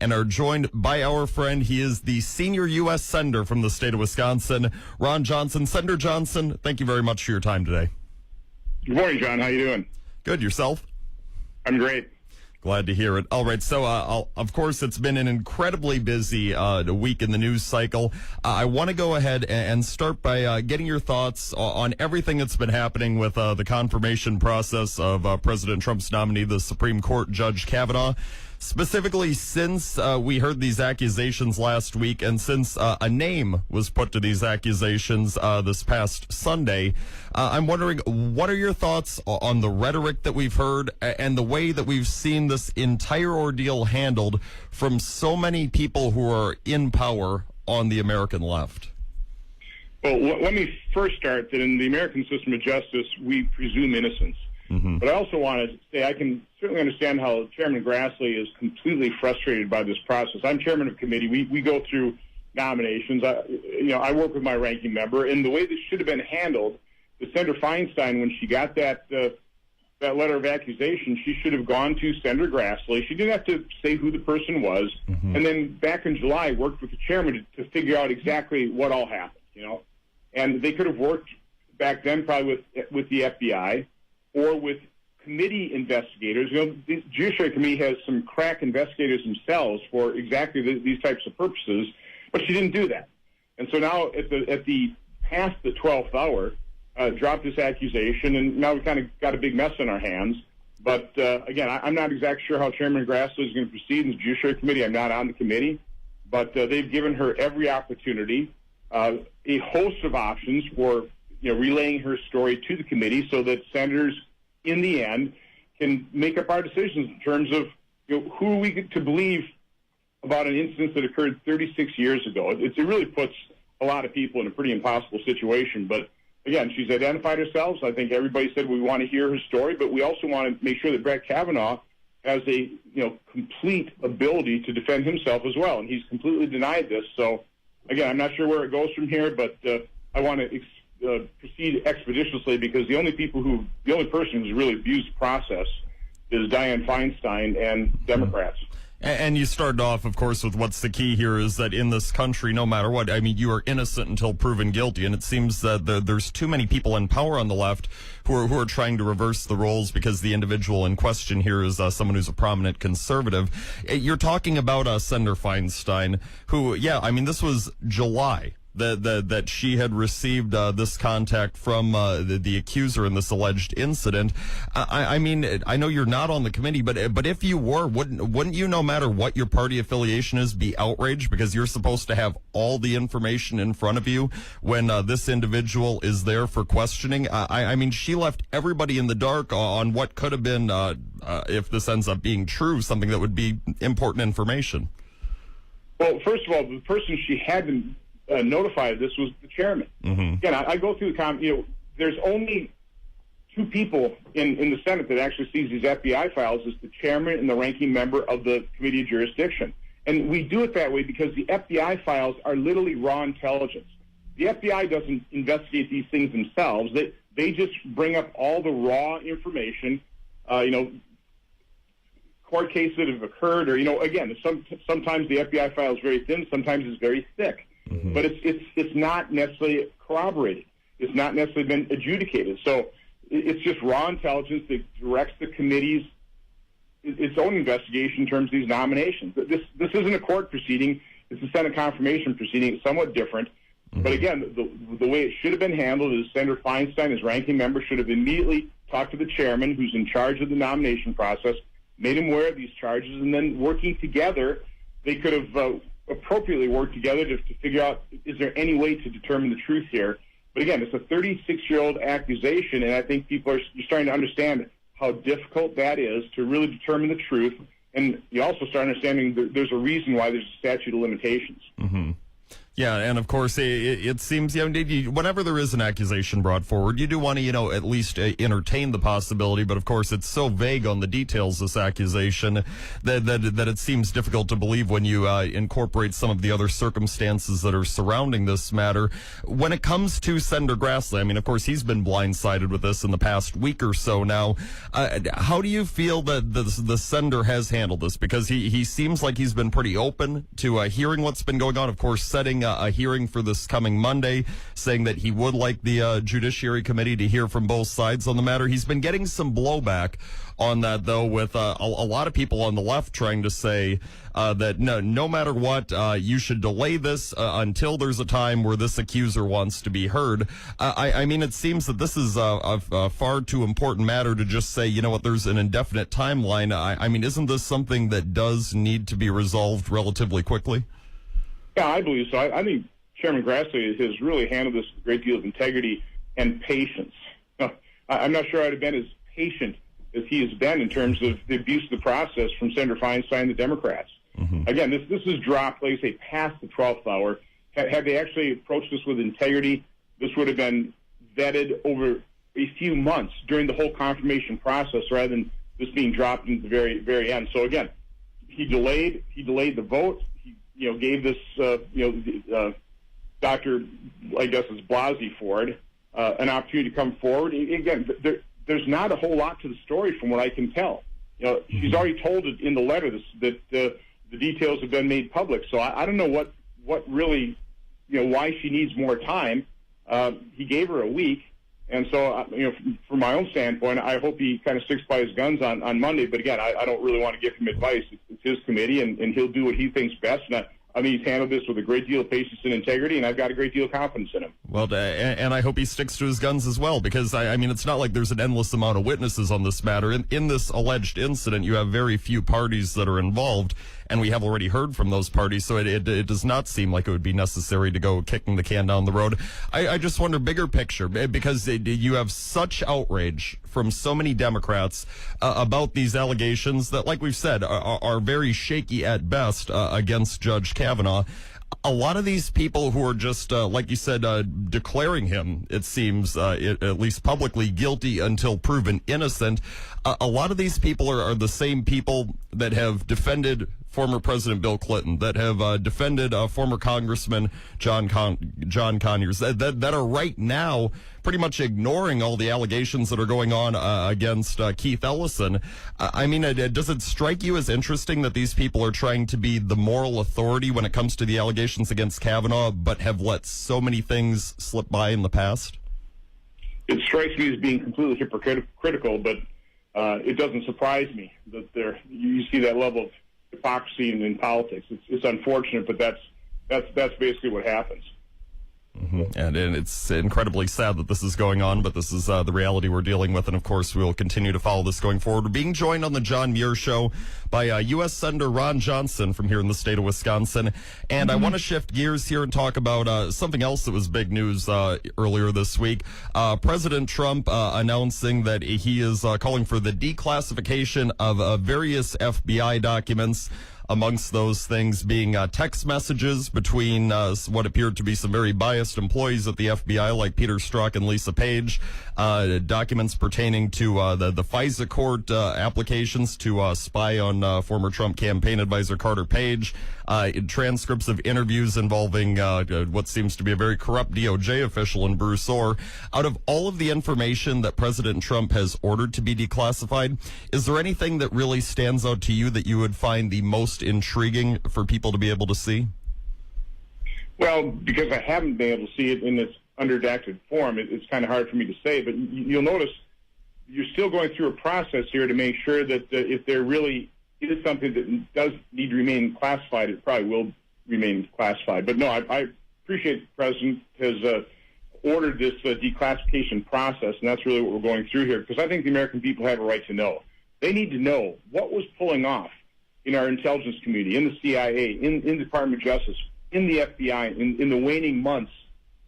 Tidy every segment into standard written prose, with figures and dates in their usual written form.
and are joined by our friend. He is the senior U.S. Senator from the state of Wisconsin, Ron Johnson. Senator Johnson, thank you very much for your time today. Good morning, John. How you doing? Good. Yourself? I'm great. Glad to hear it. All right. So, of course, it's been an incredibly busy week in the news cycle. I want to go ahead and start by getting your thoughts on everything that's been happening with the confirmation process of President Trump's nominee, the Supreme Court Judge Kavanaugh. Specifically, since we heard these accusations last week and since a name was put to these accusations this past Sunday, I'm wondering, what are your thoughts on the rhetoric that we've heard and the way that we've seen this entire ordeal handled from so many people who are in power on the American left? Well, let me first start that in the American system of justice, we presume innocence. Mm-hmm. But I also want to say I can certainly understand how Chairman Grassley is completely frustrated by this process. I'm chairman of committee. We go through nominations. I work with my ranking member, and the way this should have been handled, Senator Feinstein, when she got that letter of accusation, she should have gone to Senator Grassley. She didn't have to say who the person was, mm-hmm. and then back in July worked with the chairman to figure out exactly what all happened. And they could have worked back then probably with the FBI. Or with committee investigators. The Judiciary Committee has some crack investigators themselves for exactly these types of purposes, but she didn't do that. And so now at the past the 12th hour, dropped this accusation, and now we kind of got a big mess on our hands. But again, I'm not exactly sure how Chairman Grassley is going to proceed in the Judiciary Committee. I'm not on the committee, but they've given her every opportunity, a host of options for relaying her story to the committee so that senators, in the end, can make up our decisions in terms of who are we to believe about an incident that occurred 36 years ago. It really puts a lot of people in a pretty impossible situation. But again, she's identified herself. I think everybody said we want to hear her story, but we also want to make sure that Brett Kavanaugh has a complete ability to defend himself as well, and he's completely denied this. So again, I'm not sure where it goes from here, but I want to proceed expeditiously because the only person who's really abused the process is Dianne Feinstein and Democrats. And you started off, of course, with what's the key here is that in this country, no matter what, you are innocent until proven guilty. And it seems that there's too many people in power on the left who are trying to reverse the roles because the individual in question here is someone who's a prominent conservative. You're talking about Senator Feinstein, who, this was July. That she had received this contact from the accuser in this alleged incident. I know you're not on the committee, but if you were, wouldn't you, no matter what your party affiliation is, be outraged because you're supposed to have all the information in front of you when this individual is there for questioning? She left everybody in the dark on what could have been, if this ends up being true, something that would be important information. Well, first of all, the person she had been notified of this was the chairman. Mm-hmm. Again, I go through there's only two people in the Senate that actually sees these FBI files is the chairman and the ranking member of the Committee of Jurisdiction. And we do it that way because the FBI files are literally raw intelligence. The FBI doesn't investigate these things themselves. They just bring up all the raw information, court cases that have occurred, or, again, sometimes the FBI file is very thin, sometimes it's very thick. Mm-hmm. But it's not necessarily corroborated. It's not necessarily been adjudicated. So it's just raw intelligence that directs the committee's its own investigation in terms of these nominations. This isn't a court proceeding. It's a Senate confirmation proceeding. It's somewhat different. Mm-hmm. But again, the way it should have been handled is Senator Feinstein, as ranking member, should have immediately talked to the chairman, who's in charge of the nomination process, made him aware of these charges, and then working together, they could have appropriately work together to figure out, is there any way to determine the truth here? But again, it's a 36-year-old accusation, and I think people are starting to understand how difficult that is to really determine the truth. And you also start understanding there's a reason why there's a statute of limitations. Mm-hmm. Yeah, and of course, it seems, whenever there is an accusation brought forward, you do want to, at least entertain the possibility. But of course, it's so vague on the details, this accusation, that it seems difficult to believe when you incorporate some of the other circumstances that are surrounding this matter. When it comes to Senator Grassley, I mean, of course, he's been blindsided with this in the past week or so now. How do you feel that the senator has handled this? Because he seems like he's been pretty open to hearing what's been going on. Of course, setting a hearing for this coming Monday, saying that he would like the Judiciary Committee to hear from both sides on the matter. He's been getting some blowback on that, though, with a lot of people on the left trying to say that no matter what, you should delay this until there's a time where this accuser wants to be heard. I mean, it seems that this is a far too important matter to just say, there's an indefinite timeline. I mean, isn't this something that does need to be resolved relatively quickly? Yeah, I believe so. I think Chairman Grassley has really handled this with a great deal of integrity and patience. I'm not sure I'd have been as patient as he has been in terms of the abuse of the process from Senator Feinstein, the Democrats. Mm-hmm. Again, this is dropped, like I say, past the 12th hour. Had they actually approached this with integrity, this would have been vetted over a few months during the whole confirmation process, rather than this being dropped in the very, very end. So again, he delayed the vote. He gave this Dr. I guess it's Blasey Ford an opportunity to come forward. Again, there's not a whole lot to the story from what I can tell. She's already told it in the letter that the details have been made public. So I don't know what really, why she needs more time. He gave her a week. And so, from my own standpoint, I hope he kind of sticks by his guns on Monday. But again, I don't really want to give him advice. It's his committee, and he'll do what he thinks best. And I mean, he's handled this with a great deal of patience and integrity, and I've got a great deal of confidence in him. Well, and I hope he sticks to his guns as well, because, I mean, it's not like there's an endless amount of witnesses on this matter. In this alleged incident, you have very few parties that are involved, and we have already heard from those parties, so it does not seem like it would be necessary to go kicking the can down the road. I just wonder, bigger picture, because you have such outrage from so many Democrats about these allegations that, like we've said, are very shaky at best against Judge Kavanaugh. A lot of these people who are just, like you said, declaring him, it seems, at least publicly, guilty until proven innocent, a lot of these people are the same people that have defended former President Bill Clinton, that have defended former Congressman John Conyers, that are right now pretty much ignoring all the allegations that are going on against Keith Ellison. I mean, does it strike you as interesting that these people are trying to be the moral authority when it comes to the allegations against Kavanaugh, but have let so many things slip by in the past? It strikes me as being completely hypocritical, but it doesn't surprise me that you see that level of hypocrisy in politics. It's unfortunate, but that's basically what happens. Mm-hmm. And it's incredibly sad that this is going on, but this is the reality we're dealing with. And of course, we'll continue to follow this going forward. We're being joined on the John Muir Show by U.S. Senator Ron Johnson from here in the state of Wisconsin. And I want to shift gears here and talk about something else that was big news earlier this week. President Trump announcing that he is calling for the declassification of various FBI documents. Amongst those things being text messages between what appeared to be some very biased employees at the FBI, like Peter Strzok and Lisa Page, documents pertaining to the FISA court applications to spy on former Trump campaign advisor Carter Page, transcripts of interviews involving what seems to be a very corrupt DOJ official in Bruce Orr. Out of all of the information that President Trump has ordered to be declassified, is there anything that really stands out to you that you would find the most intriguing for people to be able to see? Well, because I haven't been able to see it in this unredacted form, it's kind of hard for me to say, but you'll notice you're still going through a process here to make sure that if there really is something that does need to remain classified, it probably will remain classified. But no, I appreciate the President has ordered this declassification process, and that's really what we're going through here, because I think the American people have a right to know. They need to know what was pulling off in our intelligence community, in the CIA, in the Department of Justice, in the FBI, in the waning months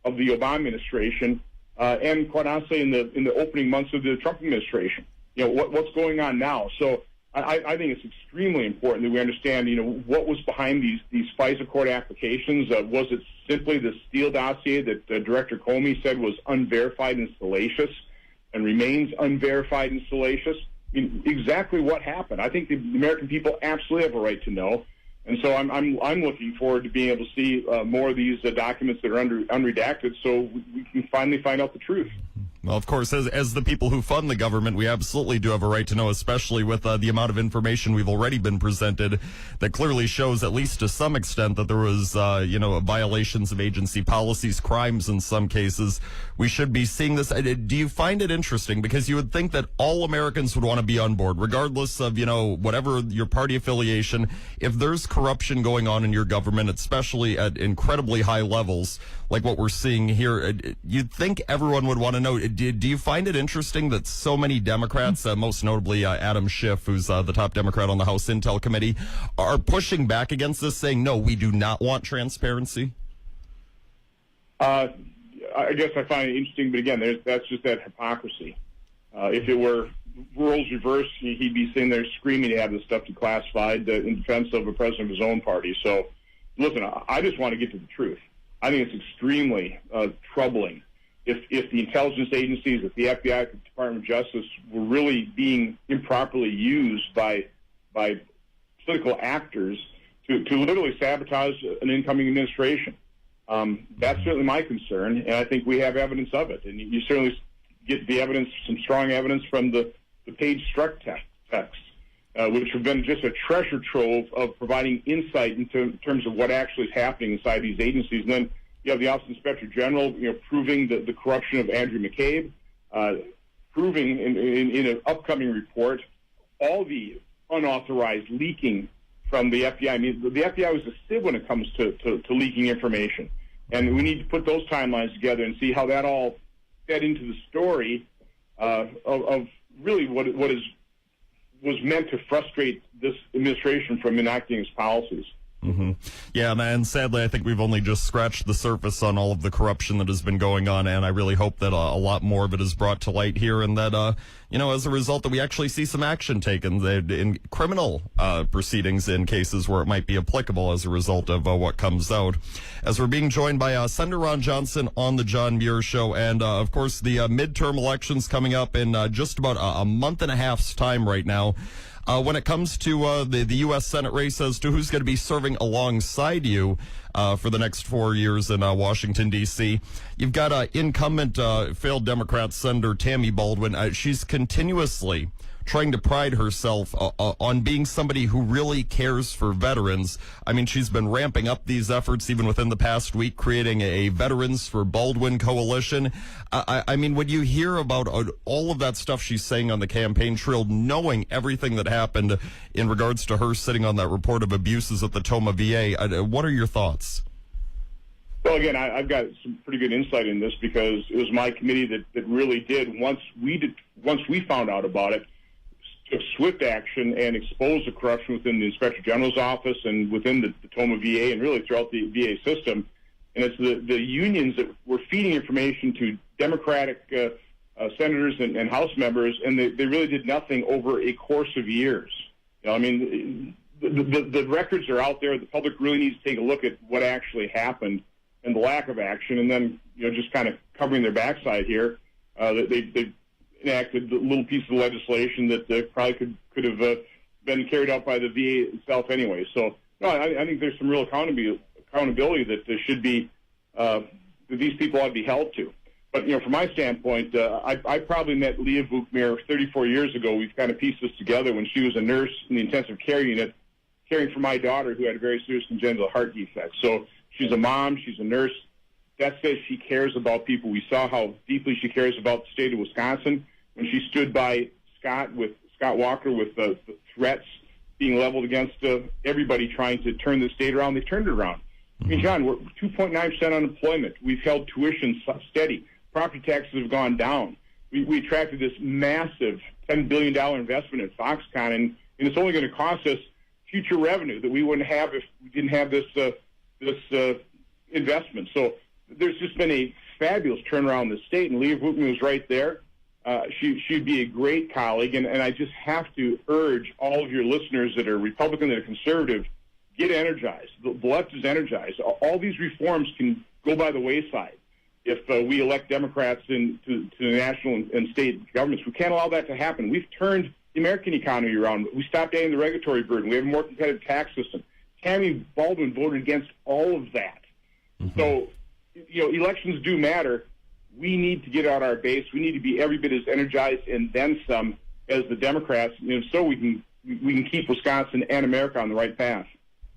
of the Obama administration, and quite honestly, in the opening months of the Trump administration. What's going on now? So I think it's extremely important that we understand, what was behind these FISA court applications. Was it simply the Steele dossier that Director Comey said was unverified and salacious and remains unverified and salacious? I mean, exactly what happened. I think the American people absolutely have a right to know. And so I'm looking forward to being able to see more of these documents that are unredacted so we can finally find out the truth. Well, of course, as the people who fund the government, we absolutely do have a right to know, especially with the amount of information we've already been presented that clearly shows, at least to some extent, that there was, violations of agency policies, crimes in some cases. We should be seeing this. Do you find it interesting? Because you would think that all Americans would want to be on board, regardless of, whatever your party affiliation. If there's corruption going on in your government, especially at incredibly high levels, like what we're seeing here, you'd think everyone would want to know. Do you find it interesting that so many Democrats, most notably Adam Schiff, who's the top Democrat on the House Intel Committee, are pushing back against this, saying, no, we do not want transparency? I guess I find it interesting, but again, that's just that hypocrisy. If it were roles reversed, he'd be sitting there screaming to have this stuff declassified in defense of a president of his own party. So, listen, I just want to get to the truth. I think it's extremely troubling if the intelligence agencies, if the FBI, the Department of Justice were really being improperly used by political actors to literally sabotage an incoming administration. That's certainly my concern, and I think we have evidence of it. And you certainly get the evidence, some strong evidence from the page struck texts, which have been just a treasure trove of providing insight in terms of what actually is happening inside these agencies. And then you have the Office of Inspector General, proving the corruption of Andrew McCabe, proving in an upcoming report all the unauthorized leaking from the FBI. I mean, the FBI was a sieve when it comes to leaking information. And we need to put those timelines together and see how that all fed into the story of really what was meant to frustrate this administration from enacting its policies. Mm-hmm. Yeah, and sadly, I think we've only just scratched the surface on all of the corruption that has been going on, and I really hope that a lot more of it is brought to light here, and that, as a result, that we actually see some action taken in criminal proceedings in cases where it might be applicable as a result of what comes out. As we're being joined by Senator Ron Johnson on the John Muir Show, and, of course, the midterm elections coming up in just about a month and a half's time right now. When it comes to the U.S. Senate race as to who's going to be serving alongside you for the next 4 years in Washington, D.C., you've got incumbent failed Democrat Senator Tammy Baldwin. She's continuously trying to pride herself on being somebody who really cares for veterans. I mean, she's been ramping up these efforts even within the past week, creating a Veterans for Baldwin coalition. I mean, when you hear about all of that stuff she's saying on the campaign trail, knowing everything that happened in regards to her sitting on that report of abuses at the Toma VA, what are your thoughts? Well, again, I've got some pretty good insight in this because it was my committee that really did. Once we found out about it, took swift action and exposed the corruption within the Inspector General's office and within the Toma VA and really throughout the VA system. And it's the unions that were feeding information to Democratic senators and House members, and they really did nothing over a course of years. I mean, the records are out there. The public really needs to take a look at what actually happened and the lack of action, and then just kind of covering their backside here. They enacted a little piece of legislation that probably could have been carried out by the VA itself anyway. So, no, I think there's some real accountability that there should be, that these people ought to be held to. But, from my standpoint, I probably met Leah Vukmir 34 years ago. We've kind of pieced this together when she was a nurse in the intensive care unit caring for my daughter who had a very serious congenital heart defect. So she's a mom, she's a nurse. That says she cares about people. We saw how deeply she cares about the state of Wisconsin when she stood by Scott Walker with the threats being leveled against everybody trying to turn the state around. They turned it around. I mean, John, we're 2.9% unemployment. We've held tuition steady. Property taxes have gone down. We attracted this massive $10 billion investment in Foxconn, and it's only going to cost us future revenue that we wouldn't have if we didn't have this investment. So there's just been a fabulous turnaround in the state, and Leah Vukmir was right there. She'd be a great colleague, and I just have to urge all of your listeners that are Republican, that are conservative, get energized. The left is energized. All these reforms can go by the wayside if we elect Democrats to the national and state governments. We can't allow that to happen. We've turned the American economy around. We stopped adding the regulatory burden. We have a more competitive tax system. Tammy Baldwin voted against all of that. Mm-hmm. So, elections do matter. We need to get out our base. We need to be every bit as energized and then some as the Democrats, so we can keep Wisconsin and America on the right path.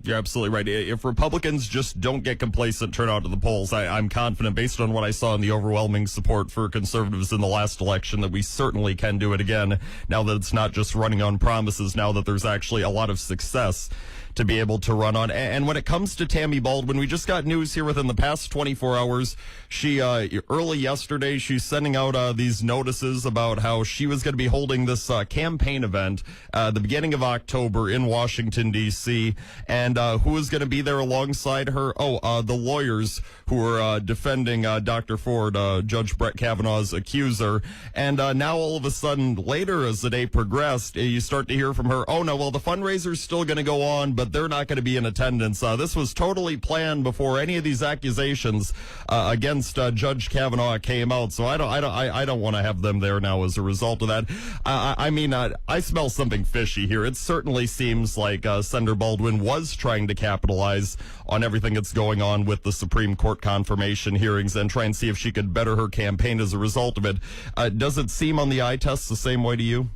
You're absolutely right. If Republicans just don't get complacent, turn out to the polls, I'm confident, based on what I saw in the overwhelming support for conservatives in the last election, that we certainly can do it again, now that it's not just running on promises, now that there's actually a lot of success to be able to run on. And when it comes to Tammy Baldwin, we just got news here within the past 24 hours. She, early yesterday, she's sending out these notices about how she was going to be holding this campaign event the beginning of October in Washington, D.C., and who is going to be there alongside her? The lawyers who are defending Dr. Ford, Judge Brett Kavanaugh's accuser. And now all of a sudden, later as the day progressed, you start to hear from her, the fundraiser's still going to go on, but they're not going to be in attendance. This was totally planned before any of these accusations against Judge Kavanaugh came out. So I don't want to have them there now as a result of that. I smell something fishy here. It certainly seems like Senator Baldwin was trying to capitalize on everything that's going on with the Supreme Court confirmation hearings and try and see if she could better her campaign as a result of it. Does it seem on the eye test the same way to you?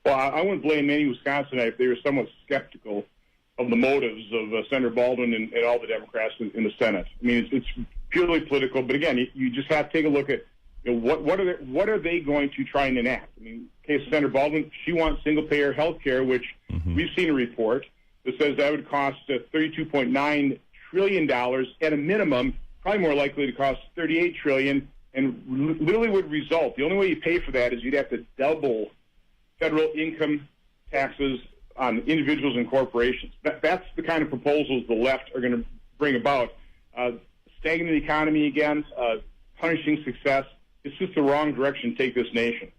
Well, I wouldn't blame any Wisconsinites if they were somewhat skeptical of the motives of Senator Baldwin and all the Democrats in the Senate. I mean, it's purely political. But again, you just have to take a look at what are they going to try and enact. I mean, in the case of Senator Baldwin, she wants single-payer health care, which we've seen a report that says that would cost $32.9 trillion at a minimum, probably more likely to cost $38 trillion, and literally would result. The only way you pay for that is you'd have to double federal income taxes on individuals and corporations. That's the kind of proposals the left are going to bring about. Stagnant the economy again, punishing success. It's just the wrong direction to take this nation.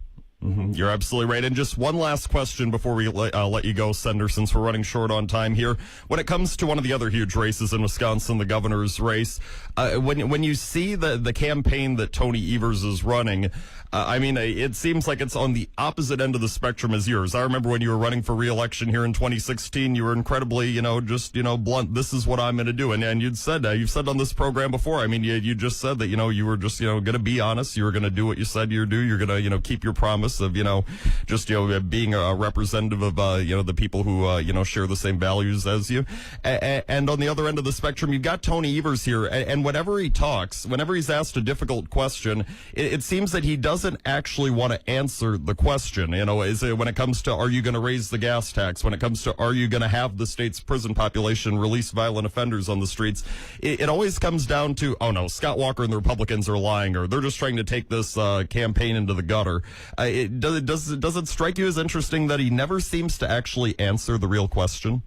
Mm-hmm. You're absolutely right. And just one last question before we let you go, Senator, since we're running short on time here. When it comes to one of the other huge races in Wisconsin, the governor's race, when you see the campaign that Tony Evers is running, it seems like it's on the opposite end of the spectrum as yours. I remember when you were running for re-election here in 2016, you were incredibly, blunt. This is what I'm going to do. And you've said on this program before, you just said that, you were just, going to be honest. You were going to do what you said you'd do. You're going to, keep your promise of, being a representative of, the people who, share the same values as you. And on the other end of the spectrum, you've got Tony Evers here. And whenever he talks, whenever he's asked a difficult question, it seems that he doesn't actually want to answer the question. Is it when it comes to, are you going to raise the gas tax? When it comes to, are you going to have the state's prison population release violent offenders on the streets? It always comes down to, Scott Walker and the Republicans are lying, or they're just trying to take this campaign into the gutter. Does it strike you as interesting that he never seems to actually answer the real question?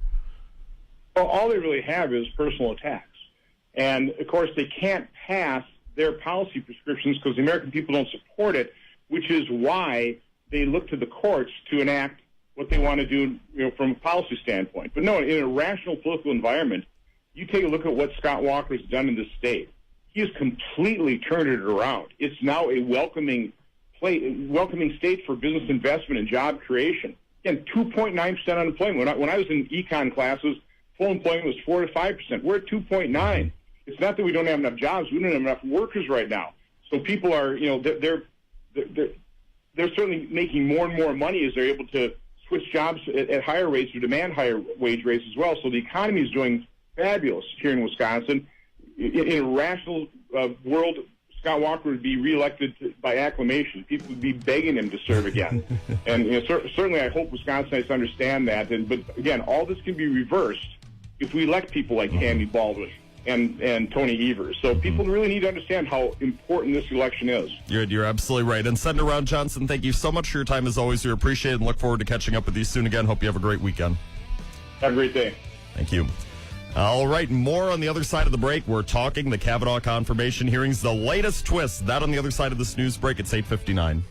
Well, all they really have is personal attacks. And, of course, they can't pass their policy prescriptions because the American people don't support it, which is why they look to the courts to enact what they want to do, from a policy standpoint. But no, in a rational political environment, you take a look at what Scott Walker has done in this state. He has completely turned it around. It's now a welcoming state for business investment and job creation. Again, 2.9% unemployment. When I was in econ classes, full employment was 4 to 5%. We're at 2.9. It's not that we don't have enough jobs. We don't have enough workers right now. So people are, they're certainly making more and more money as they're able to switch jobs at higher rates or demand higher wage rates as well. So the economy is doing fabulous here in Wisconsin. In a rational world, Scott Walker would be reelected by acclamation. People would be begging him to serve again. And certainly I hope Wisconsinites understand that. But again, all this can be reversed if we elect people like Tammy Baldwin and Tony Evers. So people really need to understand how important this election is. You're absolutely right. And Senator Ron Johnson, thank you so much for your time as always. We appreciate it and look forward to catching up with you soon again. Hope you have a great weekend. Have a great day. Thank you. All right, more on the other side of the break. We're talking the Kavanaugh confirmation hearings, the latest twist. That on the other side of this news break. It's 8:59.